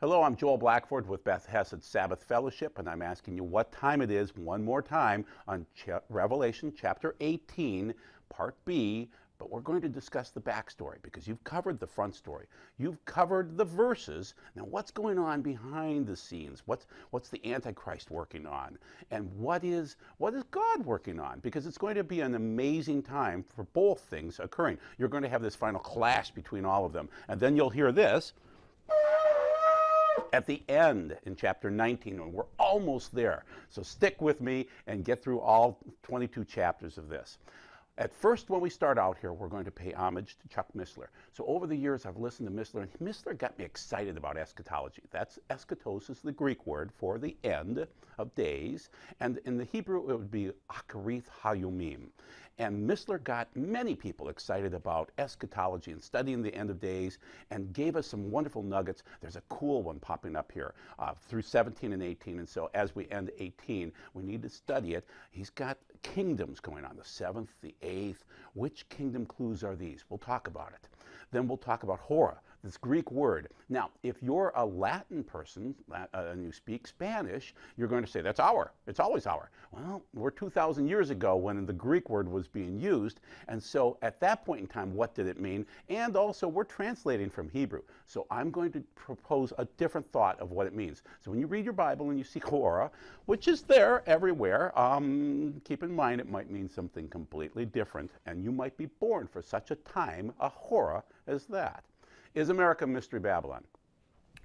Hello, I'm Joel Blackford with Beth Hesed Sabbath Fellowship, and I'm asking you what time it is one more time on Revelation chapter 18, part B. But we're going to discuss the backstory because you've covered the front story. You've covered the verses. Now, what's going on behind the scenes? What's the Antichrist working on? And what is God working on? Because it's going to be an amazing time for both things occurring. You're going to have this final clash between all of them. And then you'll hear this at the end in chapter 19, and we're almost there. So stick with me and get through all 22 chapters of this. At first, when we start out here, we're going to pay homage to Chuck Missler. So over the years, I've listened to Missler, and Missler got me excited about eschatology. That's eschatos is the Greek word for the end of days, and in the Hebrew, it would be akarith hayumim. And Missler got many people excited about eschatology and studying the end of days and gave us some wonderful nuggets. There's a cool one popping up here through 17 and 18. And so as we end 18, we need to study it. He's got kingdoms going on, the 7th, the 8th. Which kingdom clues are these? We'll talk about it. Then we'll talk about hora, this Greek word. Now, if you're a Latin person and you speak Spanish, you're going to say, that's hour. It's always hour. Well, we're 2,000 years ago when the Greek word was being used. And so at that point in time, what did it mean? And also, we're translating from Hebrew. So I'm going to propose a different thought of what it means. So when you read your Bible and you see hora, which is there everywhere, keep in mind it might mean something completely different. And you might be born for such a time, a hora, as that. Is America Mystery Babylon?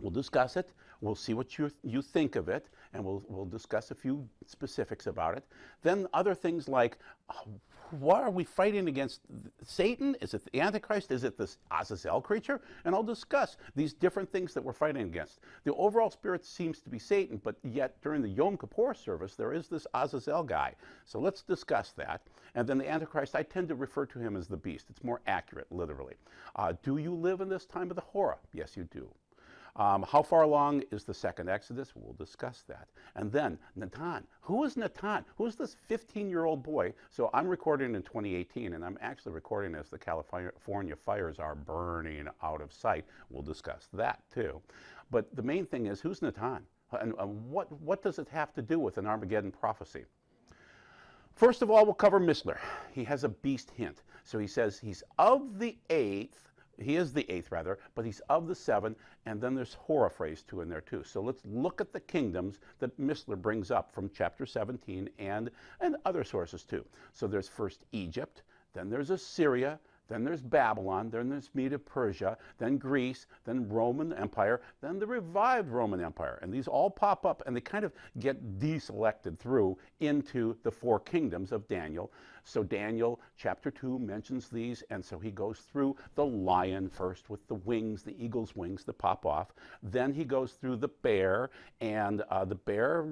We'll discuss it. We'll see what you think of it, and we'll discuss a few specifics about it. Then other things like, what are we fighting against? Satan? Is it the Antichrist? Is it this Azazel creature? And I'll discuss these different things that we're fighting against. The overall spirit seems to be Satan, but yet during the Yom Kippur service, there is this Azazel guy. So let's discuss that. And then the Antichrist, I tend to refer to him as the beast. It's more accurate, literally. Do you live in this time of the hora? Yes, you do. How far along is the second Exodus? We'll discuss that. And then Natan. Who is Natan? Who is this 15-year-old boy? So I'm recording in 2018, and I'm actually recording as the California fires are burning out of sight. We'll discuss that too. But the main thing is, who's Natan? And what does it have to do with an Armageddon prophecy? First of all, we'll cover Missler. He has a beast hint. So he says he's of the 8th. He is the 8th, rather, but he's of the 7, and then there's hora phrase too in there too. So let's look at the kingdoms that Missler brings up from chapter 17 and other sources too. So there's first Egypt, then there's Assyria, then there's Babylon, then there's Medo-Persia, then Greece, then Roman Empire, then the revived Roman Empire. And these all pop up and they kind of get deselected through into the 4 kingdoms of Daniel. So Daniel chapter 2 mentions these, and so he goes through the lion first with the wings, the eagle's wings that pop off. Then he goes through the bear, and the bear,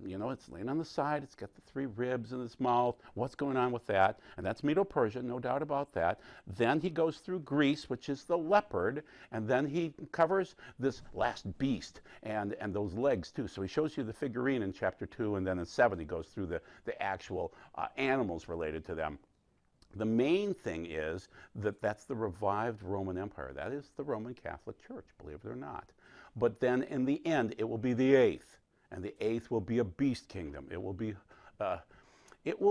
you know, it's laying on the side, it's got the 3 ribs in its mouth. What's going on with that? And that's Medo-Persia, no doubt about that. Then he goes through Greece, which is the leopard, and then he covers this last beast and those legs too. So he shows you the figurine in chapter 2, and then in 7 he goes through the actual animals related to them. The main thing is that that's the revived Roman Empire. That is the Roman Catholic Church, believe it or not. But then in the end, it will be the 8th, and the 8th will be a beast kingdom. It will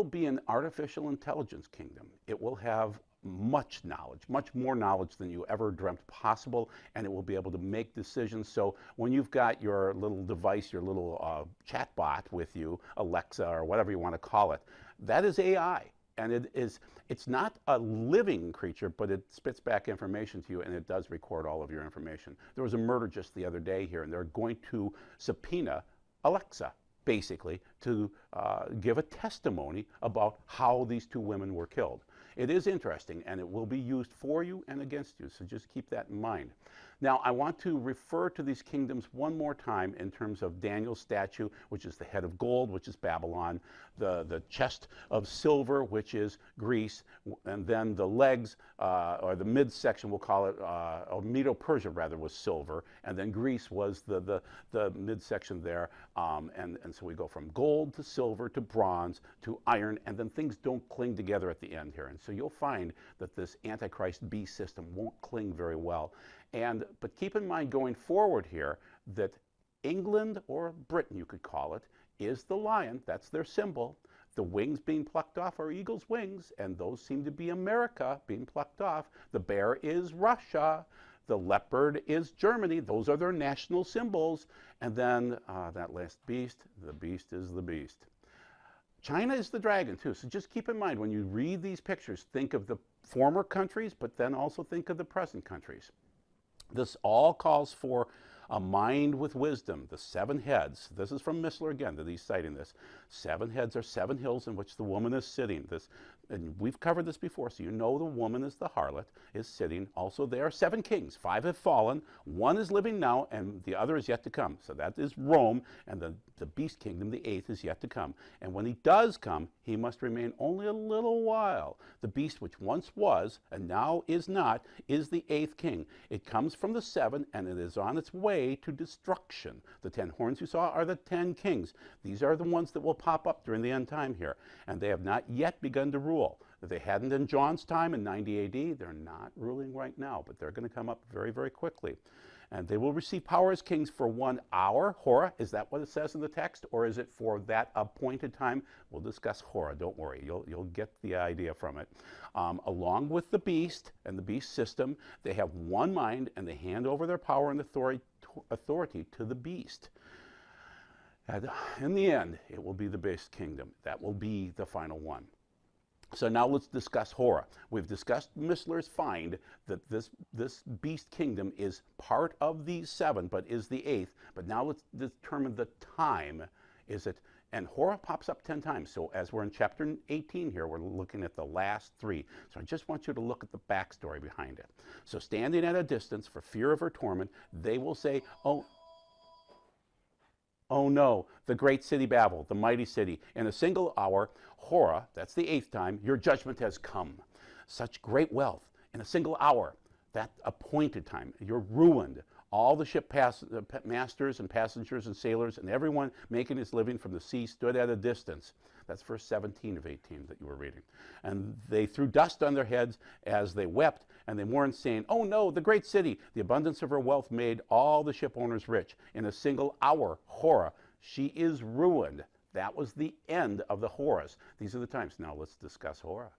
be an artificial intelligence kingdom. It will have much knowledge, much more knowledge than you ever dreamt possible, and it will be able to make decisions. So when you've got your little device, your little chat bot with you, Alexa or whatever you want to call it, that is AI. And it's not a living creature, but it spits back information to you, and it does record all of your information. There was a murder just the other day here, and they're going to subpoena Alexa, basically, to give a testimony about how these 2 women were killed. It is interesting, and it will be used for you and against you, so just keep that in mind. Now, I want to refer to these kingdoms one more time in terms of Daniel's statue, which is the head of gold, which is Babylon, the chest of silver, which is Greece, and then the legs, or the midsection, we'll call it, or Medo-Persia, rather, was silver, and then Greece was the midsection there, and so we go from gold to silver to bronze to iron, and then things don't cling together at the end here. And so you'll find that this Antichrist beast system won't cling very well. But keep in mind going forward here that England, or Britain you could call it, is the lion. That's their symbol. The wings being plucked off are eagle's wings, and those seem to be America being plucked off. The bear is Russia. The leopard is Germany. Those are their national symbols. And then that last beast, the beast is the beast. China is the dragon too. So just keep in mind when you read these pictures, think of the former countries, but then also think of the present countries. This all calls for a mind with wisdom. The 7 heads. This is from Missler again, that he's citing this. 7 heads are 7 hills in which the woman is sitting. And we've covered this before, so you know the woman is the harlot, is sitting. Also, there are 7 kings. 5 have fallen. 1 is living now, and the other is yet to come. So that is Rome, and the beast kingdom, the 8th, is yet to come. And when he does come, he must remain only a little while. The beast which once was, and now is not, is the 8th king. It comes from the 7, and it is on its way to destruction. The 10 horns you saw are the 10 kings. These are the ones that will pop up during the end time here, and they have not yet begun to rule. If they hadn't in John's time in 90 AD, they're not ruling right now, but they're going to come up very, very quickly. And they will receive power as kings for 1 hour. Hora, is that what it says in the text? Or is it for that appointed time? We'll discuss hora, don't worry. You'll get the idea from it. Along with the beast and the beast system, they have one mind, and they hand over their power and authority to the beast. And in the end, it will be the beast kingdom. That will be the final one. So now let's discuss hora. We've discussed Missler's find that this beast kingdom is part of these 7, but is the 8th. But now let's determine the time. Is it, and hora pops up 10 times. So as we're in chapter 18 here, we're looking at the last 3. So I just want you to look at the backstory behind it. So standing at a distance for fear of her torment, they will say, oh no, the great city Babel, the mighty city. In a single hour, hora, that's the 8th time, your judgment has come. Such great wealth. In a single hour, that appointed time, you're ruined. All the ship masters and passengers and sailors and everyone making his living from the sea stood at a distance. That's verse 17 of 18 that you were reading. And they threw dust on their heads as they wept, and they mourned, saying, oh no, the great city, the abundance of her wealth made all the ship owners rich. In a single hour, hora, she is ruined. That was the end of the horas. These are the times. Now let's discuss hora.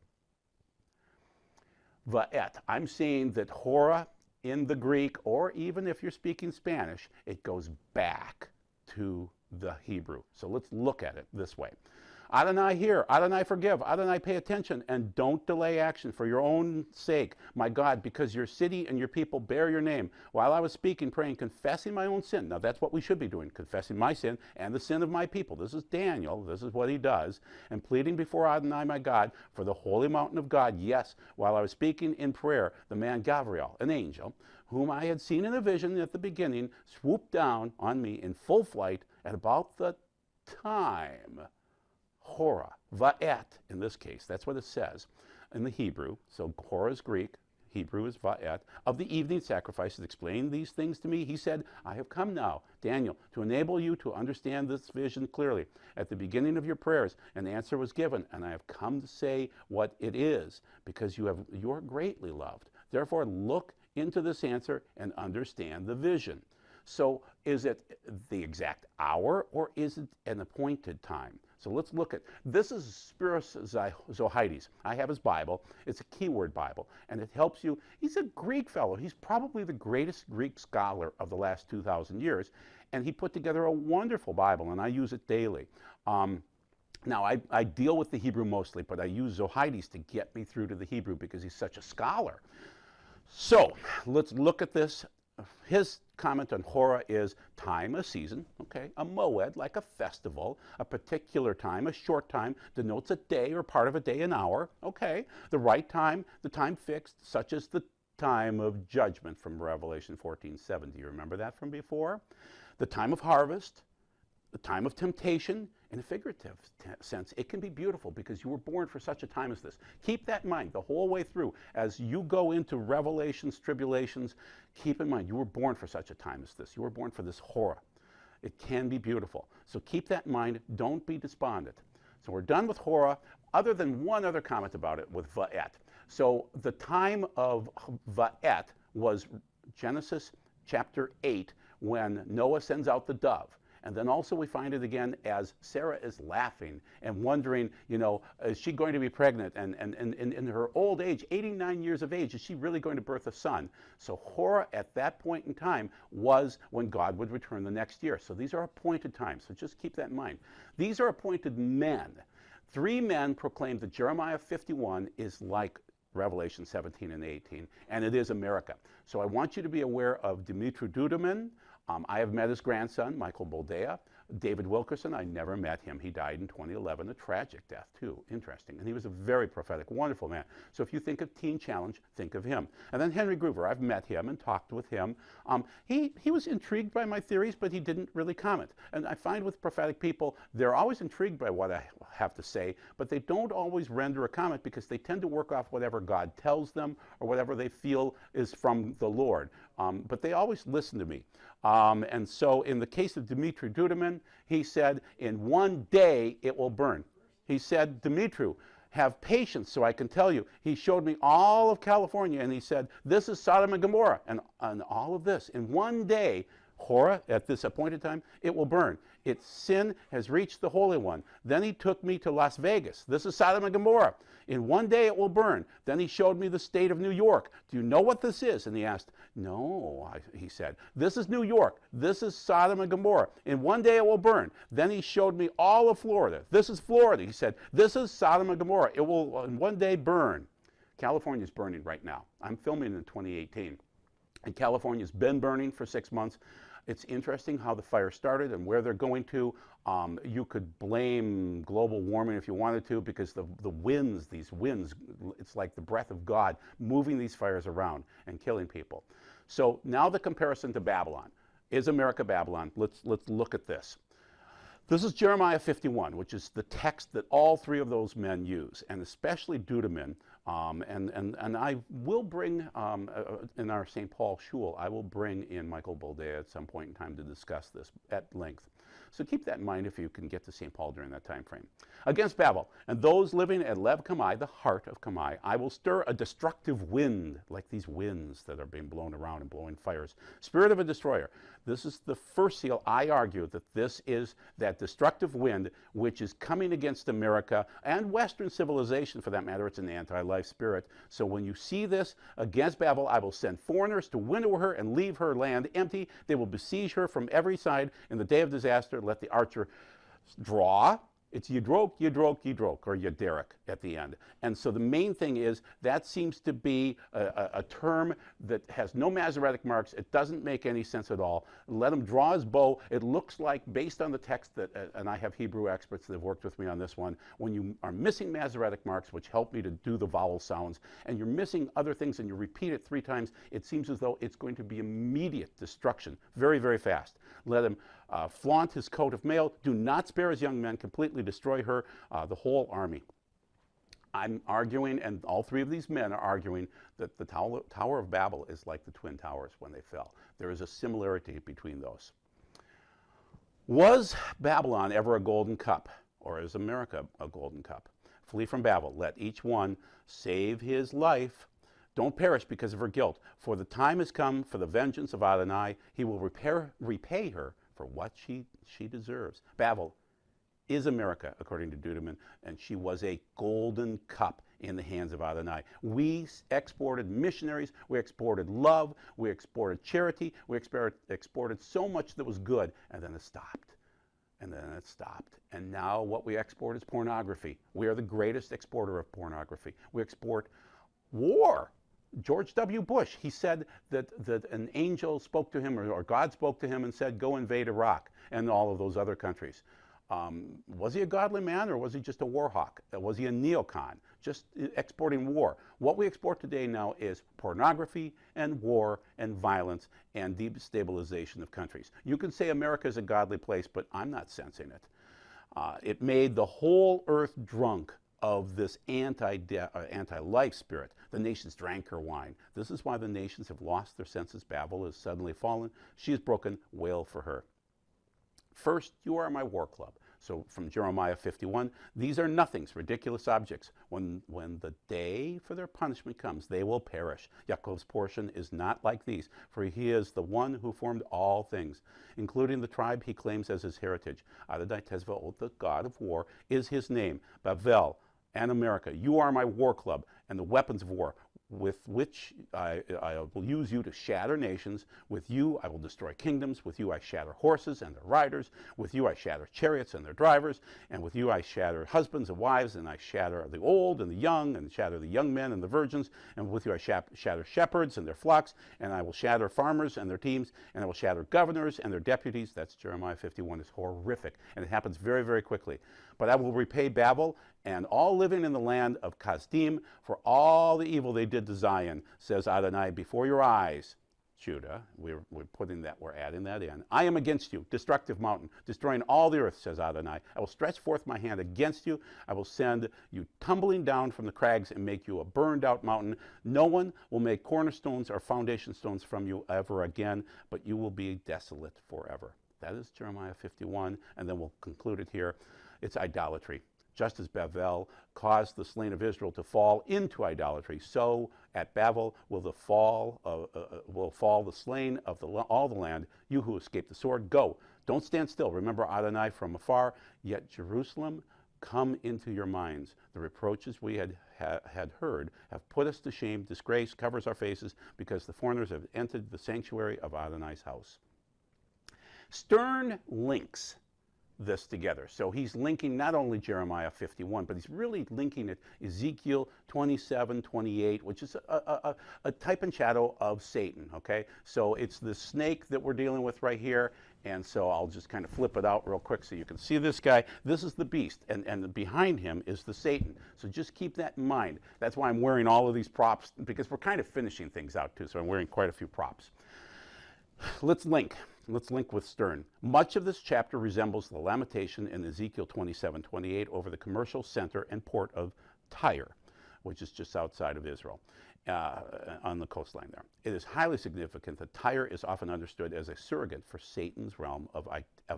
Va'et. I'm saying that hora in the Greek, or even if you're speaking Spanish, it goes back to the Hebrew. So let's look at it this way. Adonai hear, Adonai forgive, Adonai pay attention, and don't delay action for your own sake, my God, because your city and your people bear your name. While I was speaking, praying, confessing my own sin. Now that's what we should be doing, confessing my sin and the sin of my people. This is Daniel, this is what he does, and pleading before Adonai, my God, for the holy mountain of God. Yes, while I was speaking in prayer, the man Gabriel, an angel, whom I had seen in a vision at the beginning, swooped down on me in full flight at about the time, hora, va'et, in this case, that's what it says in the Hebrew. So hora is Greek, Hebrew is va'et, of the evening sacrifices. Explain these things to me. He said, I have come now, Daniel, to enable you to understand this vision clearly. At the beginning of your prayers, an answer was given, and I have come to say what it is, because you are greatly loved. Therefore, look into this answer and understand the vision. So is it the exact hour, or is it an appointed time? So let's look at, this is Spiros Zohaides. I have his Bible. It's a keyword Bible, and it helps you. He's a Greek fellow. He's probably the greatest Greek scholar of the last 2,000 years, and he put together a wonderful Bible, and I use it daily. Now, I deal with the Hebrew mostly, but I use Zohaides to get me through to the Hebrew because he's such a scholar. So let's look at this. His comment on hora is time, a season, okay, a moed, like a festival, a particular time, a short time, denotes a day or part of a day, an hour, okay, the right time, the time fixed, such as the time of judgment from Revelation 14:7. Do you remember that from before? The time of harvest, the time of temptation. In a figurative sense, it can be beautiful because you were born for such a time as this. Keep that in mind the whole way through. As you go into revelations, tribulations, keep in mind you were born for such a time as this. You were born for this hora. It can be beautiful. So keep that in mind. Don't be despondent. So we're done with hora, other than one other comment about it with va'et. So the time of va'et was Genesis chapter 8, when Noah sends out the dove. And then also we find it again as Sarah is laughing and wondering, is she going to be pregnant? And in her old age, 89 years of age, is she really going to birth a son? So hora at that point in time was when God would return the next year. So these are appointed times. So just keep that in mind. These are appointed men. 3 men proclaimed that Jeremiah 51 is like Revelation 17 and 18, and it is America. So I want you to be aware of Dumitru Duduman. I have met his grandson, Michael Boldea. David Wilkerson, I never met him. He died in 2011, a tragic death too. Interesting. And he was a very prophetic, wonderful man. So if you think of Teen Challenge, think of him. And then Henry Groover, I've met him and talked with him. He was intrigued by my theories, but he didn't really comment. And I find with prophetic people, they're always intrigued by what I have to say, but they don't always render a comment because they tend to work off whatever God tells them or whatever they feel is from the Lord. But they always listen to me. And so in the case of Dumitru Duduman, he said, in one day it will burn. He said, Dumitru, have patience so I can tell you. He showed me all of California and he said, this is Sodom and Gomorrah. And all of this, in one day, hora, at this appointed time, it will burn. Its sin has reached the Holy One. Then he took me to Las Vegas. This is Sodom and Gomorrah. In one day it will burn. Then he showed me the state of New York. Do you know what this is? And he asked, no, he said, this is New York. This is Sodom and Gomorrah. In one day it will burn. Then he showed me all of Florida. This is Florida. He said, this is Sodom and Gomorrah. It will in one day burn. California is burning right now. I'm filming in 2018. And California's been burning for 6 months. It's interesting how the fire started and where they're going to. You could blame global warming if you wanted to because the winds, these winds, it's like the breath of God moving these fires around and killing people. So now the comparison to Babylon. Is America Babylon? Let's look at this. This is Jeremiah 51, which is the text that all 3 of those men use, and especially Duduman. And I will bring, in our St. Paul Shul, I will bring in Michael Boldea at some point in time to discuss this at length. So keep that in mind if you can get to St. Paul during that time frame. Against Babel, and those living at Lev Kamai, the heart of Kamai, I will stir a destructive wind, like these winds that are being blown around and blowing fires. Spirit of a destroyer. This is the first seal. I argue that this is that destructive wind which is coming against America and Western civilization, for that matter. It's an anti-life spirit. So when you see this against Babel, I will send foreigners to winnow her and leave her land empty. They will besiege her from every side in the day of disaster. Let the archer draw. It's Yidrok, or Yederik at the end. And so the main thing is that seems to be a term that has no Masoretic marks. It doesn't make any sense at all. Let him draw his bow. It looks like, based on the text, that, and I have Hebrew experts that have worked with me on this one, when you are missing Masoretic marks, which help me to do the vowel sounds, and you're missing other things and you repeat it 3 times, it seems as though it's going to be immediate destruction, very, very fast. Let him flaunt his coat of mail. Do not spare his young men. Completely destroy her, the whole army. I'm arguing, and all 3 of these men are arguing, that the Tower of Babel is like the Twin Towers when they fell. There is a similarity between those. Was Babylon ever a golden cup, or is America a golden cup? Flee from Babel. Let each one save his life. Don't perish because of her guilt. For the time has come for the vengeance of Adonai. He will repay her for what she deserves. Babel is America, according to Duduman, and she was a golden cup in the hands of Adonai. We exported missionaries, we exported love, we exported charity, we exported so much that was good, and then it stopped. And then it stopped. And now what we export is pornography. We are the greatest exporter of pornography. We export war. George W. Bush, he said that an angel spoke to him, or God spoke to him and said, go invade Iraq and all of those other countries. Was he a godly man, or was he just a war hawk? Was he a neocon, just exporting war? What we export today now is pornography and war and violence and destabilization of countries. You can say America is a godly place, but I'm not sensing it. It made the whole earth drunk of this anti-life spirit. The nations drank her wine. This is why the nations have lost their senses. Babel has suddenly fallen. She is broken. Wail for her. First, you are my war club. So from Jeremiah 51, these are nothings, ridiculous objects. When the day for their punishment comes, they will perish. Yaakov's portion is not like these, for he is the one who formed all things, including the tribe he claims as his heritage. Adonai Tezvaot, the God of war, is his name. Bavel and America, you are my war club and the weapons of war, with which I will use you to shatter nations. With you I will destroy kingdoms. With you I shatter horses and their riders. With you I shatter chariots and their drivers. And with you I shatter husbands and wives, and I shatter the old and the young, and shatter the young men and the virgins. And with you I shatter shepherds and their flocks, and I will shatter farmers and their teams, and I will shatter governors and their deputies. That's Jeremiah 51. It's horrific, and it happens very, very quickly. But I will repay Babel and all living in the land of Kasdim for all the evil they did to Zion, says Adonai, before your eyes, Judah. We're adding that in. I am against you, destructive mountain, destroying all the earth, says Adonai. I will stretch forth my hand against you. I will send you tumbling down from the crags and make you a burned out mountain. No one will make cornerstones or foundation stones from you ever again, but you will be desolate forever. That is Jeremiah 51, and then we'll conclude it here. It's idolatry. Just as Bavel caused the slain of Israel to fall into idolatry, so at Babel will fall the slain of all the land. You who escaped the sword, go. Don't stand still. Remember Adonai from afar. Yet Jerusalem, come into your minds. The reproaches we had heard have put us to shame. Disgrace covers our faces because the foreigners have entered the sanctuary of Adonai's house. Stern links this together. So he's linking not only Jeremiah 51, but he's really linking it Ezekiel 27, 28, which is a type and shadow of Satan, okay? So it's the snake that we're dealing with right here, and so I'll just kind of flip it out real quick so you can see this guy. This is the beast, and behind him is the Satan. So just keep that in mind. That's why I'm wearing all of these props, because we're kind of finishing things out too, so I'm wearing quite a few props. Let's link with Stern. Much of this chapter resembles the lamentation in Ezekiel 27:28 over the commercial center and port of Tyre, which is just outside of Israel, on the coastline there. It is highly significant that Tyre is often understood as a surrogate for Satan's realm of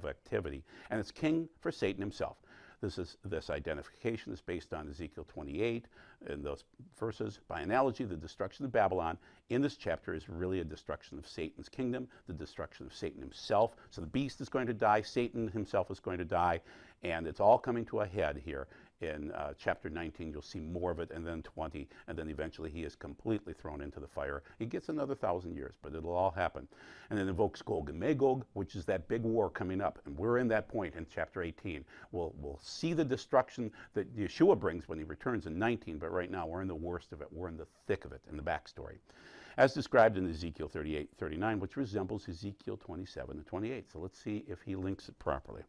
activity, and it's king for Satan himself. This identification is based on Ezekiel 28 in those verses. By analogy, the destruction of Babylon in this chapter is really a destruction of Satan's kingdom, the destruction of Satan himself. So the beast is going to die, Satan himself is going to die, and it's all coming to a head here. In chapter 19, you'll see more of it, and then 20, and then eventually he is completely thrown into the fire. He gets another 1,000 years, but it'll all happen. And then invokes Gog and Magog, which is that big war coming up, and we're in that point in chapter 18. We'll see the destruction that Yeshua brings when he returns in 19, but right now we're in the worst of it. We're in the thick of it, in the backstory, as described in Ezekiel 38, 39, which resembles Ezekiel 27 and 28. So let's see if he links it properly.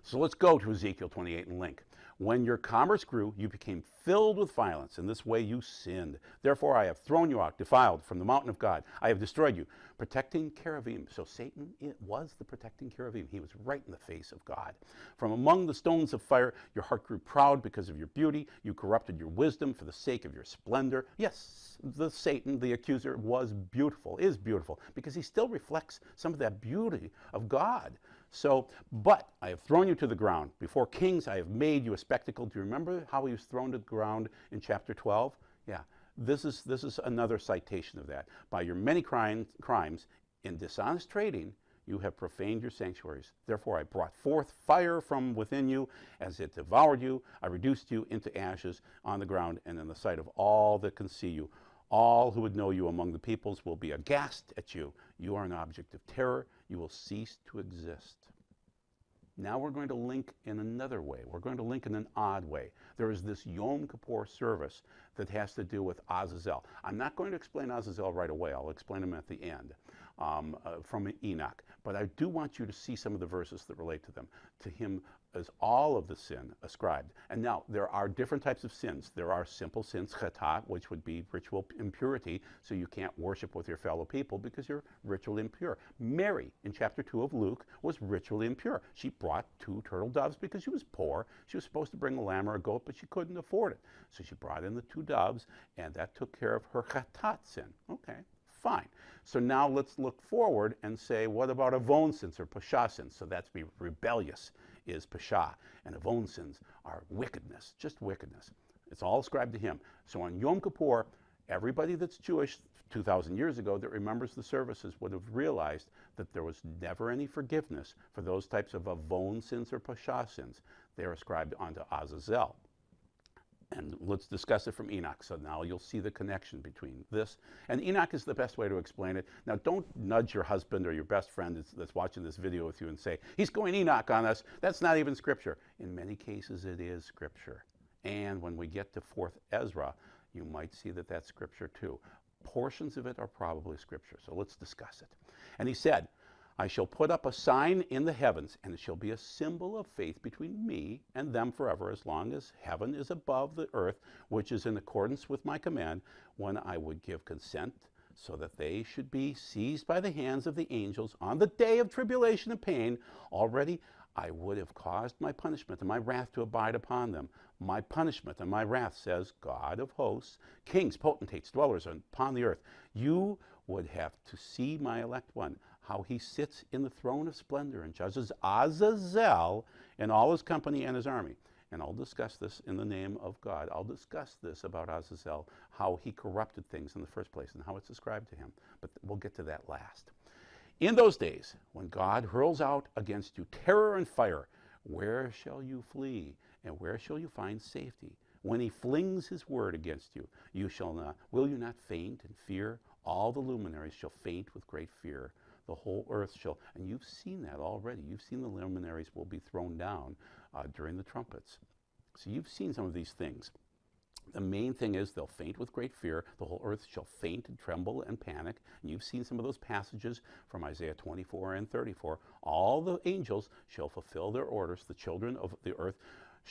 So let's go to Ezekiel 28 and link. When your commerce grew, you became filled with violence. In this way you sinned. Therefore I have thrown you out, defiled, from the mountain of God. I have destroyed you, protecting cherubim. So Satan, it was the protecting cherubim. He was right in the face of God. From among the stones of fire, your heart grew proud because of your beauty. You corrupted your wisdom for the sake of your splendor. Yes, the Satan, the accuser, is beautiful, because he still reflects some of that beauty of God. So, but I have thrown you to the ground. Before kings I have made you a spectacle. Do you remember how he was thrown to the ground in chapter 12? Yeah, this is another citation of that. By your many crimes in dishonest trading, you have profaned your sanctuaries. Therefore I brought forth fire from within you as it devoured you. I reduced you into ashes on the ground and in the sight of all that can see you. All who would know you among the peoples will be aghast at you. You are an object of terror. You will cease to exist. Now we're going to link in another way. We're going to link in an odd way. There is this Yom Kippur service that has to do with Azazel. I'm not going to explain Azazel right away. I'll explain him at the end from Enoch. But I do want you to see some of the verses that relate to them. To him is all of the sin ascribed. And now, there are different types of sins. There are simple sins, chatah, which would be ritual impurity, so you can't worship with your fellow people because you're ritually impure. Mary, in chapter 2 of Luke, was ritually impure. She brought 2 turtle doves because she was poor. She was supposed to bring a lamb or a goat, but she couldn't afford it. So she brought in the 2 doves, and that took care of her chatat sin. Okay, Fine. So now let's look forward and say, what about avon sins or pasha sins? So that's be rebellious is pasha, and avon sins are wickedness, just wickedness. It's all ascribed to him. So on Yom Kippur, everybody that's Jewish 2,000 years ago that remembers the services would have realized that there was never any forgiveness for those types of avon sins or pasha sins. They're ascribed onto Azazel. And let's discuss it from Enoch. So now you'll see the connection between this. And Enoch is the best way to explain it. Now, don't nudge your husband or your best friend that's watching this video with you and say, he's going Enoch on us. That's not even Scripture. In many cases, it is Scripture. And when we get to 4th Ezra, you might see that that's Scripture too. Portions of it are probably Scripture. So let's discuss it. And he said, I shall put up a sign in the heavens, and it shall be a symbol of faith between me and them forever, as long as heaven is above the earth, which is in accordance with my command, when I would give consent, so that they should be seized by the hands of the angels on the day of tribulation and pain. Already I would have caused my punishment and my wrath to abide upon them. My punishment and my wrath, says God of hosts, kings, potentates, dwellers upon the earth. You would have to see my elect one, how he sits in the throne of splendor and judges Azazel and all his company and his army. And I'll discuss this in the name of God. I'll discuss this about Azazel, how he corrupted things in the first place and how it's ascribed to him. But we'll get to that last. In those days, when God hurls out against you terror and fire, where shall you flee and where shall you find safety? When he flings his word against you, will you not faint in fear? All the luminaries shall faint with great fear. The whole earth shall, and you've seen that already. You've seen the luminaries will be thrown down during the trumpets. So you've seen some of these things. The main thing is they'll faint with great fear. The whole earth shall faint and tremble and panic. And you've seen some of those passages from Isaiah 24 and 34. All the angels shall fulfill their orders. The children of the earth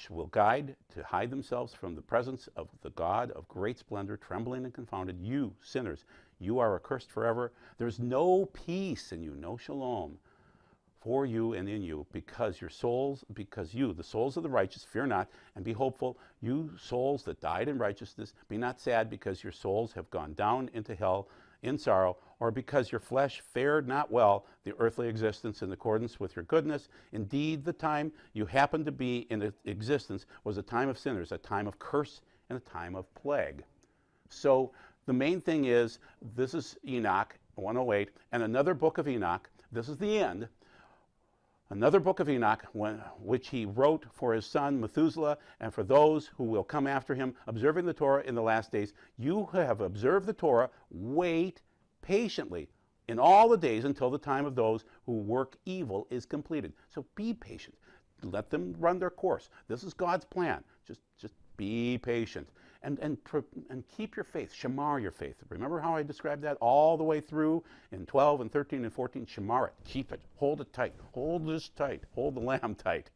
will guide to hide themselves from the presence of the God of great splendor, trembling and confounded. You, sinners, you are accursed forever. There's no peace in you, no shalom for you and in you, because the souls of the righteous, fear not and be hopeful. You souls that died in righteousness, be not sad because your souls have gone down into hell in sorrow, or because your flesh fared not well the earthly existence in accordance with your goodness. Indeed, the time you happened to be in existence was a time of sinners, a time of curse, and a time of plague. So the main thing is, this is Enoch 108, and another book of Enoch, this is the end, another book of Enoch, which he wrote for his son Methuselah and for those who will come after him, observing the Torah in the last days. You who have observed the Torah, wait patiently in all the days until the time of those who work evil is completed. So be patient. Let them run their course. This is God's plan. Just be patient. And keep your faith, shamar your faith. Remember how I described that all the way through in 12 and 13 and 14? Shamar it, keep it, hold it tight, hold this tight, hold the lamb tight.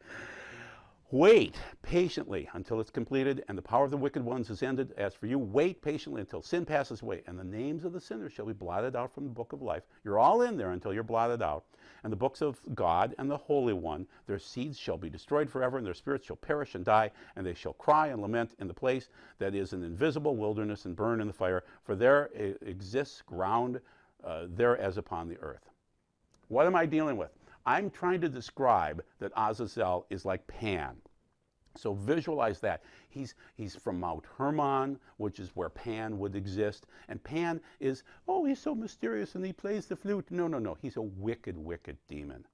Wait patiently until it's completed and the power of the wicked ones is ended. As for you, wait patiently until sin passes away, and the names of the sinners shall be blotted out from the book of life. You're all in there until you're blotted out. And the books of God and the Holy One, their seeds shall be destroyed forever, and their spirits shall perish and die, and they shall cry and lament in the place that is an invisible wilderness and burn in the fire, for there exists ground there as upon the earth. What am I dealing with? I'm trying to describe that Azazel is like Pan. So visualize that. He's from Mount Hermon, which is where Pan would exist. And Pan is, oh, he's so mysterious and he plays the flute. No. He's a wicked, wicked demon.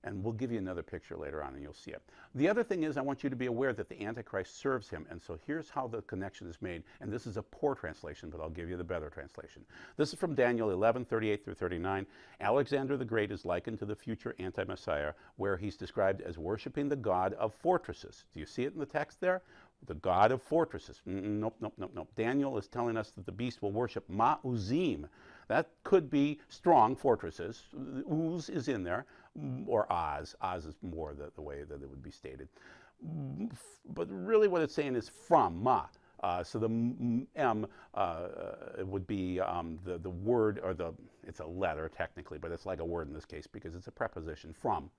And we'll give you another picture later on and you'll see it. The other thing is I want you to be aware that the Antichrist serves him. And so here's how the connection is made. And this is a poor translation, but I'll give you the better translation. This is from Daniel 11:38 through 39. Alexander the Great is likened to the future anti-Messiah, where he's described as worshiping the god of fortresses. Do you see it in the text there? The god of fortresses. Nope. Daniel is telling us that the beast will worship Ma'uzim. That could be strong fortresses. Uz is in there. Or Oz. Oz is more the way that it would be stated. But really what it's saying is from, Ma. So the M would be the word, or it's a letter technically, but it's like a word in this case because it's a preposition, from.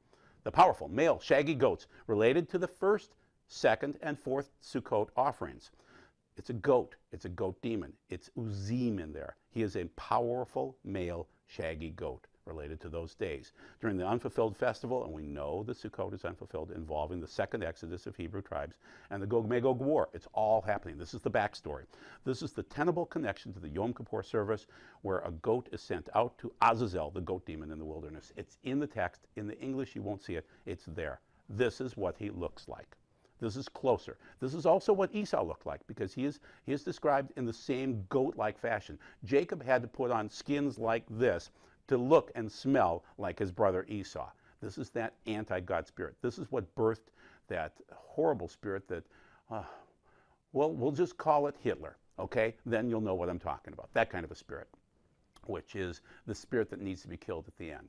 The powerful, male, shaggy goats related to the first, second, and fourth Sukkot offerings. It's a goat. It's a goat demon. It's Uzim in there. He is a powerful male shaggy goat related to those days. During the unfulfilled festival, and we know the Sukkot is unfulfilled, involving the second exodus of Hebrew tribes and the Gog-Magog war. It's all happening. This is the backstory. This is the tenable connection to the Yom Kippur service where a goat is sent out to Azazel, the goat demon in the wilderness. It's in the text. In the English, you won't see it. It's there. This is what he looks like. This is closer. This is also what Esau looked like because he is described in the same goat-like fashion. Jacob had to put on skins like this to look and smell like his brother Esau. This is that anti-God spirit. This is what birthed that horrible spirit that, well, we'll just call it Hitler, okay? Then you'll know what I'm talking about. That kind of a spirit, which is the spirit that needs to be killed at the end.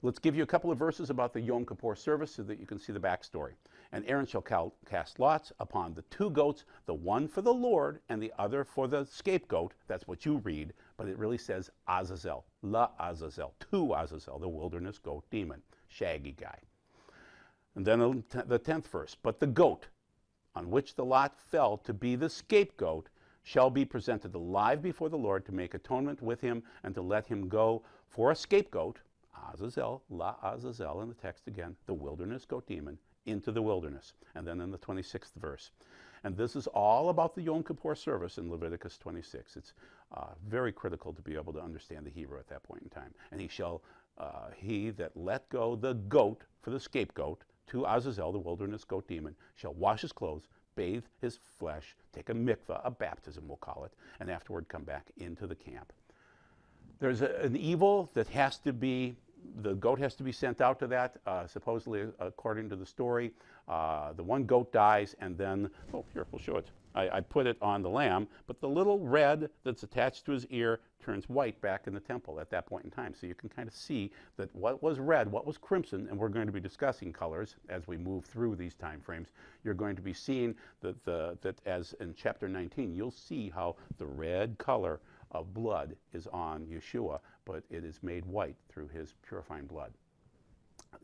Let's give you a couple of verses about the Yom Kippur service so that you can see the backstory. And Aaron shall cast lots upon the two goats, the one for the Lord and the other for the scapegoat. That's what you read, but it really says Azazel, La Azazel, to Azazel, the wilderness goat demon, shaggy guy. And then the 10th verse, but the goat on which the lot fell to be the scapegoat shall be presented alive before the Lord to make atonement with him and to let him go for a scapegoat, Azazel, La Azazel in the text again, the wilderness goat demon, into the wilderness. And then in the 26th verse. And this is all about the Yom Kippur service in Leviticus 26. It's very critical to be able to understand the Hebrew at that point in time. And he that let go the goat for the scapegoat to Azazel, the wilderness goat demon, shall wash his clothes, bathe his flesh, take a mikvah, a baptism we'll call it, and afterward come back into the camp. There's an evil that has to be, the goat has to be sent out to that, supposedly according to the story. The one goat dies and then, oh, here, we'll show it. I put it on the lamb, but the little red that's attached to his ear turns white back in the temple at that point in time. So you can kind of see that what was red, what was crimson, and we're going to be discussing colors as we move through these time frames. You're going to be seeing that as in chapter 19, you'll see how the red color of blood is on Yeshua, but it is made white through his purifying blood.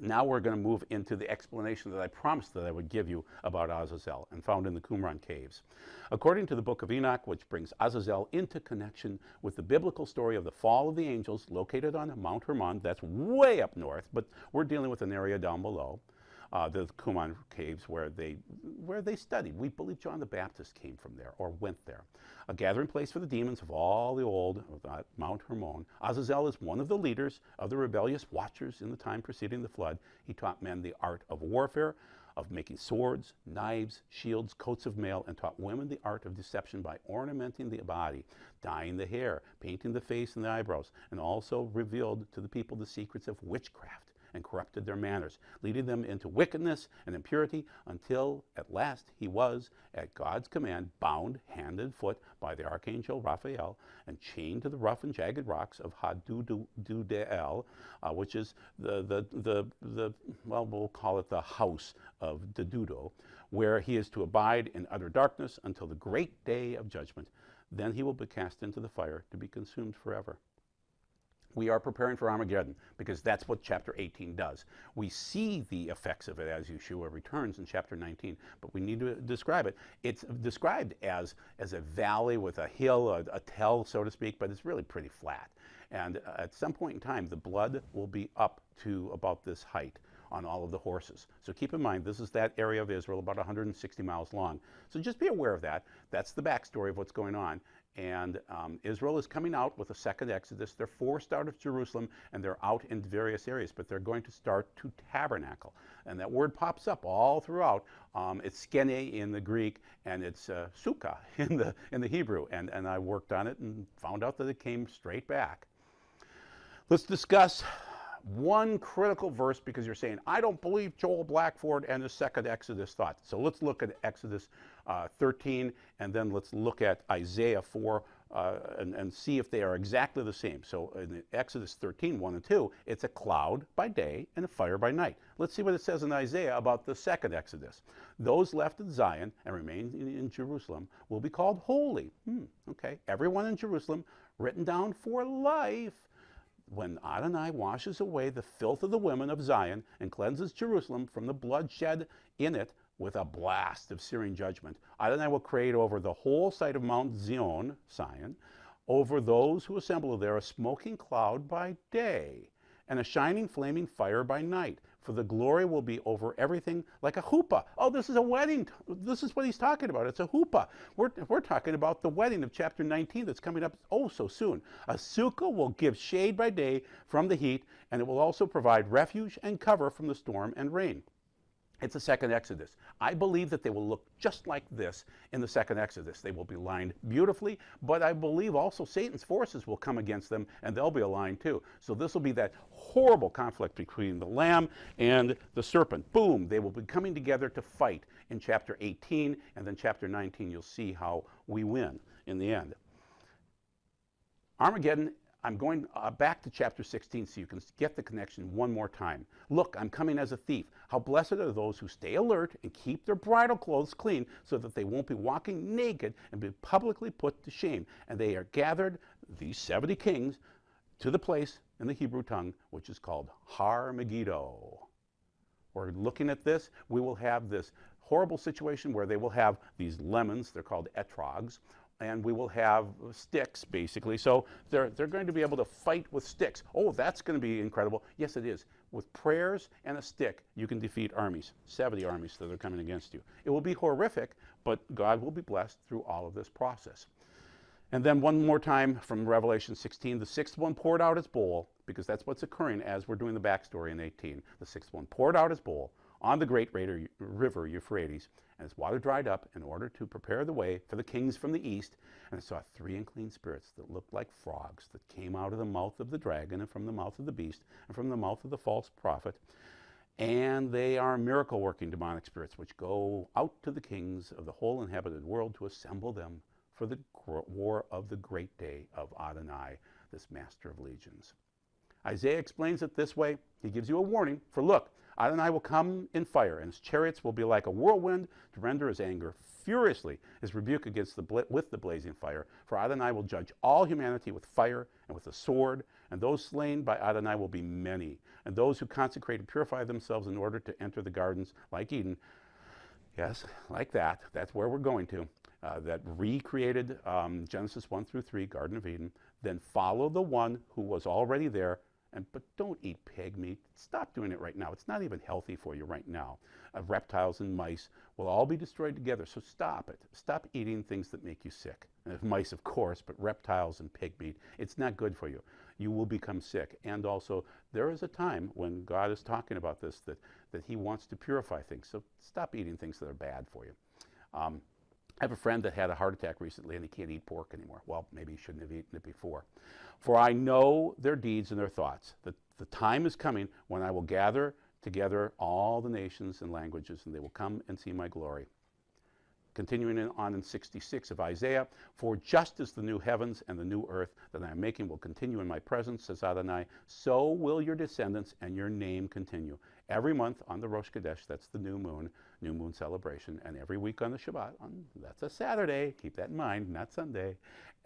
Now we're going to move into the explanation that I promised that I would give you about Azazel and found in the Qumran caves. According to the book of Enoch, which brings Azazel into connection with the biblical story of the fall of the angels located on Mount Hermon, that's way up north, but we're dealing with an area down below. The Qumran caves where they studied. We believe John the Baptist came from there or went there. A gathering place for the demons of all the old, Mount Hermon. Azazel is one of the leaders of the rebellious watchers in the time preceding the flood. He taught men the art of warfare, of making swords, knives, shields, coats of mail, and taught women the art of deception by ornamenting the body, dyeing the hair, painting the face and the eyebrows, and also revealed to the people the secrets of witchcraft and corrupted their manners, leading them into wickedness and impurity until at last he was, at God's command, bound hand and foot by the archangel Raphael and chained to the rough and jagged rocks of Hadududel, which is well, we'll call it the house of Dedudo, where he is to abide in utter darkness until the great day of judgment. Then he will be cast into the fire to be consumed forever. We are preparing for Armageddon because that's what chapter 18 does. We see the effects of it as Yeshua returns in chapter 19, but we need to describe it. It's described as a valley with a hill, a tell, so to speak, but it's really pretty flat. And at some point in time, the blood will be up to about this height on all of the horses. So keep in mind, this is that area of Israel, about 160 miles long. So just be aware of that. That's the backstory of what's going on. And Israel is coming out with a second exodus. They're forced out of Jerusalem, and they're out in various areas, but they're going to start to tabernacle. And that word pops up all throughout. It's skene in the Greek, and it's sukkah in the Hebrew. And I worked on it and found out that it came straight back. Let's discuss one critical verse, because you're saying, I don't believe Joel Blackford and the second Exodus thought. So let's look at Exodus 13, and then let's look at Isaiah 4 and see if they are exactly the same. So in Exodus 13, 1 and 2, it's a cloud by day and a fire by night. Let's see what it says in Isaiah about the second Exodus. Those left in Zion and remain in Jerusalem will be called holy. Okay, everyone in Jerusalem written down for life. When Adonai washes away the filth of the women of Zion and cleanses Jerusalem from the blood shed in it with a blast of searing judgment. Adonai will create over the whole site of Mount Zion, over those who assemble there, a smoking cloud by day and a shining flaming fire by night. For the glory will be over everything like a chuppah. Oh, this is a wedding. This is what he's talking about. It's a chuppah. We're talking about the wedding of chapter 19 that's coming up oh so soon. A sukkah will give shade by day from the heat, and it will also provide refuge and cover from the storm and rain. It's the second Exodus. I believe that they will look just like this in the second Exodus. They will be lined beautifully, but I believe also Satan's forces will come against them, and they'll be aligned too. So this will be that horrible conflict between the lamb and the serpent. Boom, they will be coming together to fight in chapter 18, and then chapter 19, you'll see how we win in the end. Armageddon, I'm going back to chapter 16 so you can get the connection one more time. Look, I'm coming as a thief. How blessed are those who stay alert and keep their bridal clothes clean so that they won't be walking naked and be publicly put to shame. And they are gathered, these 70 kings, to the place in the Hebrew tongue which is called Har Megiddo. We're looking at this. We will have this horrible situation where they will have these lemons, they're called etrogs, and we will have sticks, basically. So they're going to be able to fight with sticks. Oh, that's going to be incredible. Yes, it is. With prayers and a stick, you can defeat armies, 70 armies that are coming against you. It will be horrific, but God will be blessed through all of this process. And then one more time from Revelation 16, the sixth one poured out its bowl, because that's what's occurring as we're doing the backstory in 18. The sixth one poured out its bowl on the great river Euphrates, and its water dried up in order to prepare the way for the kings from the east. And I saw 3 unclean spirits that looked like frogs that came out of the mouth of the dragon and from the mouth of the beast and from the mouth of the false prophet. And they are miracle-working demonic spirits which go out to the kings of the whole inhabited world to assemble them for the war of the great day of Adonai, this master of legions. Isaiah explains it this way. He gives you a warning. For look, Adonai will come in fire, and his chariots will be like a whirlwind to render his anger furiously, his rebuke against with the blazing fire. For Adonai will judge all humanity with fire and with the sword, and those slain by Adonai will be many. And those who consecrate and purify themselves in order to enter the gardens like Eden, yes, like that, that's where we're going to, that recreated Genesis 1 through 3, Garden of Eden, then follow the one who was already there. But don't eat pig meat. Stop doing it right now. It's not even healthy for you right now. Reptiles and mice will all be destroyed together, so stop it. Stop eating things that make you sick. Mice, of course, but reptiles and pig meat, it's not good for you. You will become sick. And also, there is a time when God is talking about this, that he wants to purify things. So stop eating things that are bad for you. I have a friend that had a heart attack recently, and he can't eat pork anymore. Well, maybe he shouldn't have eaten it before. For I know their deeds and their thoughts. The time is coming when I will gather together all the nations and languages, and they will come and see my glory. Continuing on in 66 of Isaiah, for just as the new heavens and the new earth that I am making will continue in my presence, says Adonai, so will your descendants and your name continue. Every month on the Rosh Chodesh, that's the new moon celebration, and every week on the Shabbat, that's a Saturday, keep that in mind, not Sunday,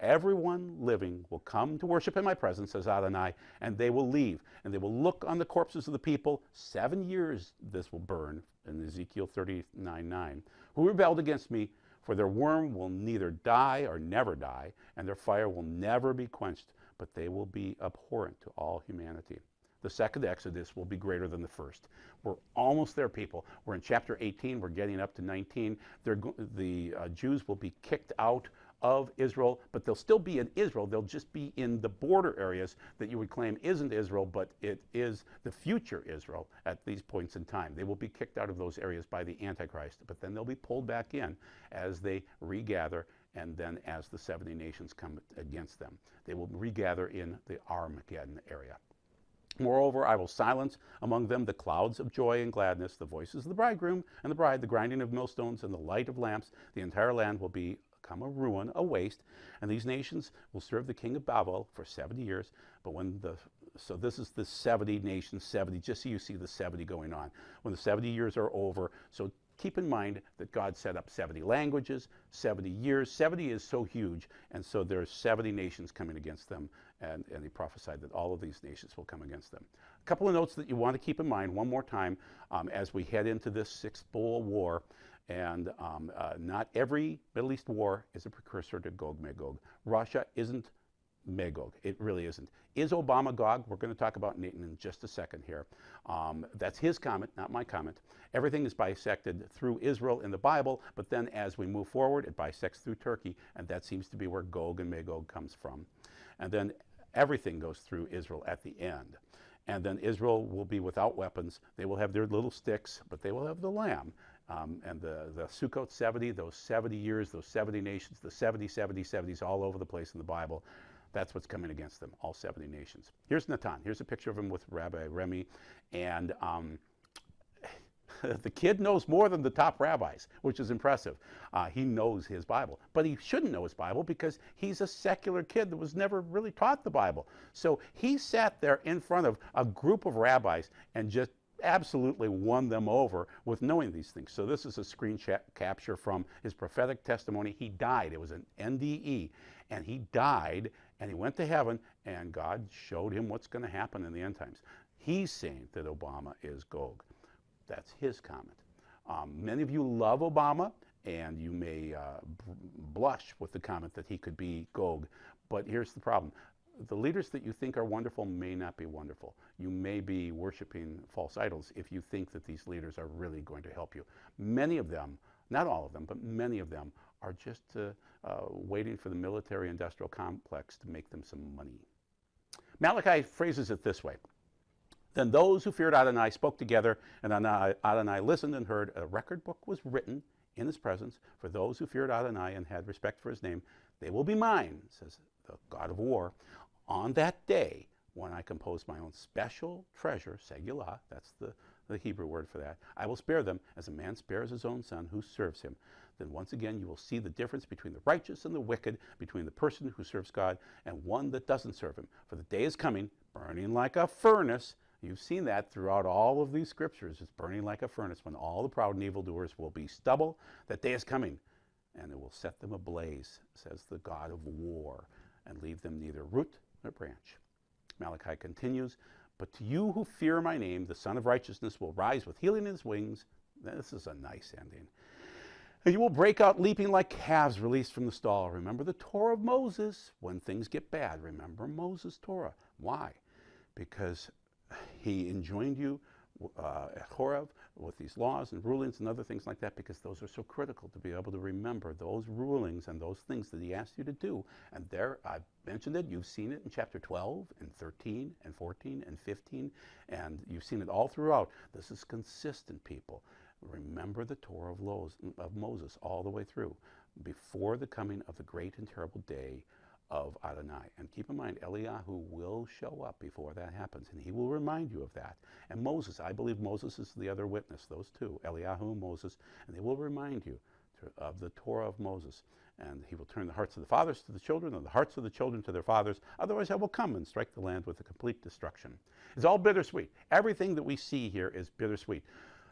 everyone living will come to worship in my presence, says Adonai, and they will leave, and they will look on the corpses of the people. 7 years this will burn, in Ezekiel 39:9, who rebelled against me, for their worm will neither die or never die, and their fire will never be quenched, but they will be abhorrent to all humanity. The second Exodus will be greater than the first. We're almost there, people. We're in chapter 18. We're getting up to 19. The Jews will be kicked out of Israel, but they'll still be in Israel. They'll just be in the border areas that you would claim isn't Israel, but it is the future Israel at these points in time. They will be kicked out of those areas by the Antichrist, but then they'll be pulled back in as they regather, and then as the 70 nations come against them. They will regather in the Armageddon area. Moreover, I will silence among them the clouds of joy and gladness, the voices of the bridegroom and the bride, the grinding of millstones and the light of lamps. The entire land will become a ruin, a waste, and these nations will serve the king of Babel for 70 years. But so this is the 70 nations, 70, just so you see the 70 going on. When the 70 years are over, so keep in mind that God set up 70 languages, 70 years. 70 is so huge, and so there's 70 nations coming against them, and he prophesied that all of these nations will come against them. A couple of notes that you want to keep in mind one more time as we head into this Sixth Bowl War. And not every Middle East war is a precursor to Gog-Magog. Russia isn't Magog. It really isn't. Is Obama Gog? We're going to talk about Nathan in just a second here. That's his comment, not my comment. Everything is bisected through Israel in the Bible, but then as we move forward, it bisects through Turkey, and that seems to be where Gog and Magog comes from. And then everything goes through Israel at the end. And then Israel will be without weapons. They will have their little sticks, but they will have the lamb. And the Sukkot 70, those 70 years, those 70 nations, the 70s all over the place in the Bible, that's what's coming against them, all 70 nations. Here's Natan. Here's a picture of him with Rabbi Remy. And the kid knows more than the top rabbis, which is impressive. He knows his Bible. But he shouldn't know his Bible because he's a secular kid that was never really taught the Bible. So he sat there in front of a group of rabbis and just absolutely won them over with knowing these things. So this is a screen capture from his prophetic testimony. He died. It was an NDE. And he died, and he went to heaven, and God showed him what's going to happen in the end times. He's saying that Obama is Gog. That's his comment. Many of you love Obama, and you may blush with the comment that he could be Gog. But here's the problem. The leaders that you think are wonderful may not be wonderful. You may be worshiping false idols if you think that these leaders are really going to help you. Many of them, not all of them, but many of them are just waiting for the military-industrial complex to make them some money. Malachi phrases it this way. Then those who feared Adonai spoke together, and Adonai listened and heard. A record book was written in his presence for those who feared Adonai and had respect for his name. They will be mine, says the God of war, on that day when I compose my own special treasure, Segulah, that's the Hebrew word for that. I will spare them as a man spares his own son who serves him. Then once again you will see the difference between the righteous and the wicked, between the person who serves God and one that doesn't serve him. For the day is coming, burning like a furnace. You've seen that throughout all of these scriptures. It's burning like a furnace when all the proud and evildoers will be stubble. That day is coming, and it will set them ablaze, says the God of war, and leave them neither root nor branch. Malachi continues, but to you who fear my name, the Son of Righteousness will rise with healing in his wings. This is a nice ending. And you will break out leaping like calves released from the stall. Remember the Torah of Moses. When things get bad, remember Moses' Torah. Why? Because he enjoined you at Horeb with these laws and rulings and other things like that, because those are so critical to be able to remember those rulings and those things that he asked you to do. And there, I've mentioned it, you've seen it in chapter 12 and 13 and 14 and 15, and you've seen it all throughout. This is consistent, people. Remember the Torah of Moses all the way through, before the coming of the great and terrible day of Adonai. And keep in mind, Eliyahu will show up before that happens, and he will remind you of that. And Moses, I believe Moses is the other witness, those two, Eliyahu and Moses, and they will remind you of the Torah of Moses. And he will turn the hearts of the fathers to the children, and the hearts of the children to their fathers. Otherwise I will come and strike the land with a complete destruction. It's all bittersweet. Everything that we see here is bittersweet.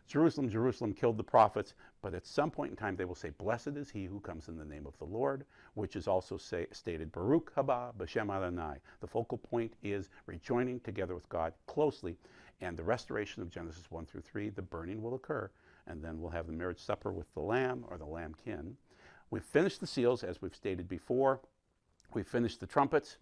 Jerusalem, Jerusalem killed the prophets, but at some point in time they will say, blessed is he who comes in the name of the Lord, which is also stated, Baruch haba b'shem Adonai. The focal point is rejoining together with God closely, and the restoration of Genesis 1 through 3, the burning will occur, and then we'll have the marriage supper with the lamb, or the lambkin. We've finished the seals, as we've stated before. We've finished the trumpets.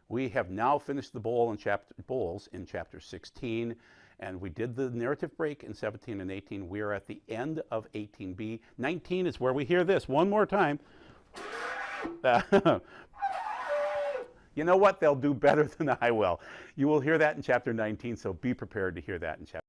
We have now finished the bowls in chapter 16. And we did the narrative break in 17 and 18. We are at the end of 18b. 19 is where we hear this one more time. You know what? They'll do better than I will. You will hear that in chapter 19, so be prepared to hear that in chapter